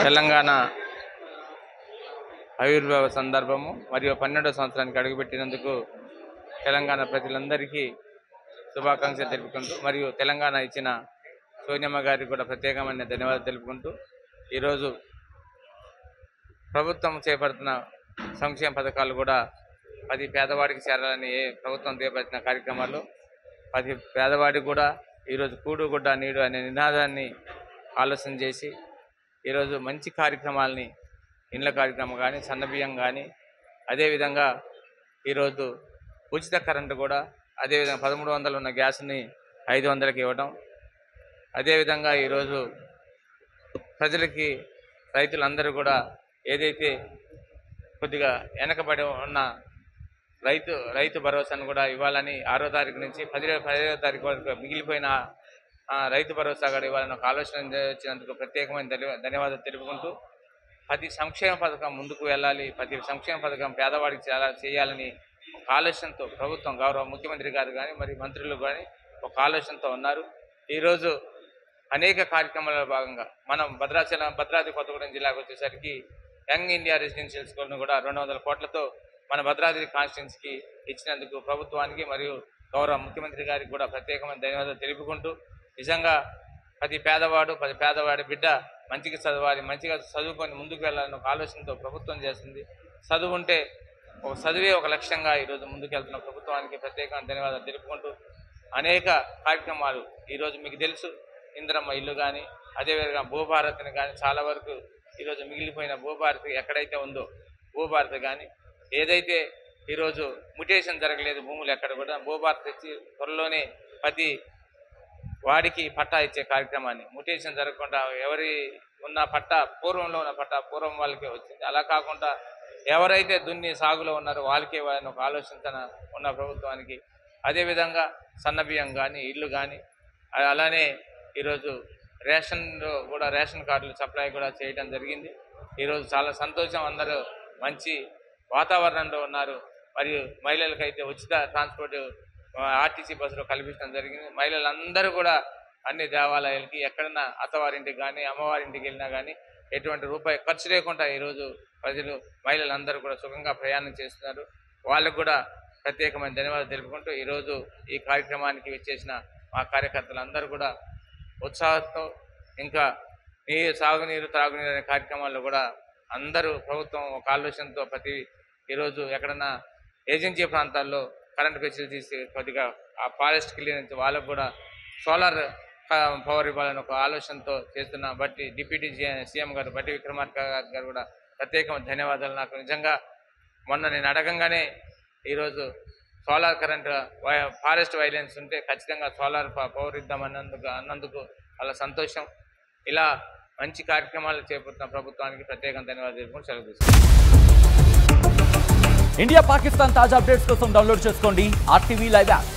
తెలంగాణ ఆవిర్భావ సందర్భము మరియు 12వ సంవత్సరానికి అడుగుపెట్టినందుకు తెలంగాణ ప్రజలందరికీ శుభాకాంక్షలు తెలుపుకుంటూ మరియు తెలంగాణ ఇచ్చిన సోనియమ్మ గారికి కూడా ప్రత్యేకమైన ధన్యవాదాలు తెలుపుకుంటూ ఈరోజు ప్రభుత్వం చేపడుతున్న సంక్షేమ పథకాలు కూడా 10 పేదవాడికి చేరాలని ప్రభుత్వం చేపట్టిన కార్యక్రమాలు 10 పేదవాడికి కూడా ఈరోజు కూడు గుడ్డ నీడు అనే నినాదాన్ని ఆలోచన చేసి ఈరోజు మంచి కార్యక్రమాలని ఇండ్ల కార్యక్రమం కానీ సన్నబియ్యం కానీ అదేవిధంగా ఈరోజు ఉచిత కరెంటు కూడా అదేవిధంగా 1300 ఉన్న గ్యాస్ని 500కి ఇవ్వడం అదేవిధంగా ఈరోజు ప్రజలకి రైతులందరూ కూడా ఏదైతే కొద్దిగా వెనకబడి ఉన్న రైతు భరోసాను కూడా ఇవ్వాలని 6వ తారీఖు నుంచి 10వ తారీఖు వరకు మిగిలిపోయిన రైతు భరోసా కూడా ఇవ్వాలని ఒక ఆలోచన వచ్చినందుకు ప్రత్యేకమైన ధన్యవాదాలు తెలుపుకుంటూ 10 సంక్షేమ పథకం ముందుకు వెళ్ళాలి 10 సంక్షేమ పథకం పేదవాడికి చేయాలని ఒక ఆలోచనతో ప్రభుత్వం గౌరవ ముఖ్యమంత్రి గారు కానీ మరి మంత్రులు కానీ ఒక ఆలోచనతో ఉన్నారు. ఈరోజు అనేక కార్యక్రమాలలో భాగంగా మనం భద్రాద్రి కొత్తగూడెం జిల్లాకు వచ్చేసరికి యంగ్ ఇండియా రెసిడెన్షియల్ స్కూల్ను కూడా 200 కోట్లతో మన భద్రాద్రి కాన్స్టిట్యున్సీకి ఇచ్చినందుకు ప్రభుత్వానికి మరియు గౌరవ ముఖ్యమంత్రి గారికి కూడా ప్రత్యేకమైన ధన్యవాదాలు తెలుపుకుంటూ నిజంగా 10 పేదవాడి బిడ్డ మంచిగా చదవాలి మంచిగా చదువుకొని ముందుకు వెళ్ళాలని ఒక ఆలోచనతో ప్రభుత్వం చేస్తుంది. చదువే ఒక లక్ష్యంగా ఈరోజు ముందుకు వెళ్తున్న ప్రభుత్వానికి ప్రత్యేకమైన ధన్యవాదాలు తెలుపుకుంటూ అనేక కార్యక్రమాలు ఈరోజు మీకు తెలుసు ఇందిరమ్మ ఇల్లు కానీ అదేవిధంగా భూభారత్ని కానీ చాలా వరకు ఈరోజు మిగిలిపోయిన భూభారతి ఎక్కడైతే ఉందో భూభారతి కానీ ఏదైతే ఈరోజు మ్యుటేషన్ జరగలేదు భూములు ఎక్కడ కూడా భూభారతి ఇచ్చి త్వరలోనే ప్రతి వాడికి పట్టా ఇచ్చే కార్యక్రమాన్ని మ్యుటేషన్ జరగకుండా ఎవరి ఉన్న పట్టా పూర్వంలో ఉన్న పట్టా పూర్వం వాళ్ళకే వచ్చింది. అలా కాకుండా ఎవరైతే దున్ని సాగులో ఉన్నారో వాళ్ళకే వాళ్ళని ఒక ఆలోచన ఉన్న ప్రభుత్వానికి అదేవిధంగా సన్నబియ్యం కానీ ఇల్లు కానీ అలానే ఈరోజు రేషన్ కార్డులు సప్లై కూడా చేయడం జరిగింది. ఈరోజు చాలా సంతోషం అందరూ మంచి వాతావరణంలో ఉన్నారు. మరియు మహిళలకైతే ఉచిత ట్రాన్స్పోర్ట్ ఆర్టీసీ బస్సులో కల్పించడం జరిగింది. మహిళలందరూ కూడా అన్ని దేవాలయాలకి ఎక్కడన్నా అత్తవారింటికి కానీ అమ్మవారింటికి వెళ్ళినా కానీ ఎటువంటి రూపాయి ఖర్చు లేకుండా ఈరోజు మహిళలందరూ కూడా సుఖంగా ప్రయాణం చేస్తున్నారు. వాళ్ళకు కూడా ప్రత్యేకమైన ధన్యవాదాలు తెలుపుకుంటూ ఈరోజు ఈ కార్యక్రమానికి వచ్చేసిన మా కార్యకర్తలందరూ కూడా ఉత్సాహంతో ఇంకా సాగునీరు త్రాగునీరు అనే కార్యక్రమాల్లో కూడా అందరూ ప్రభుత్వం ఒక ఆలోచనతో ఈరోజు ఎక్కడన్నా ఏజెన్సీ ప్రాంతాల్లో కరెంటు ఫెసిలిటీస్ కొద్దిగా ఆ ఫారెస్ట్ క్లియరెన్స్ వాళ్ళకు కూడా సోలార్ పవర్ ఇవ్వాలని ఒక ఆలోచనతో చేస్తున్న బట్టి డిప్యూటీ సీఎం గారు బట్టి విక్రమార్క గారు కూడా ప్రత్యేకమైన ధన్యవాదాలు. నాకు నిజంగా మొన్న నేను అడగంగానే ఈరోజు సోలార్ కరెంట్ ఫారెస్ట్ వైలెన్స్ ఉంటే ఖచ్చితంగా సోలార్ పవర్ అన్నందుకు చాలా సంతోషం. ఇలా మంచి కార్యక్రమాలు చేపడుతున్న ప్రభుత్వానికి ప్రత్యేకంగా ధన్యవాదాలు తెలుపుకుంటూ సెలవు తీసుకుంటాం. ఇండియా పాకిస్తాన్ తాజా అప్డేట్స్ కోసం డౌన్లోడ్ చేసుకోండి RTV లైవ్ యాప్.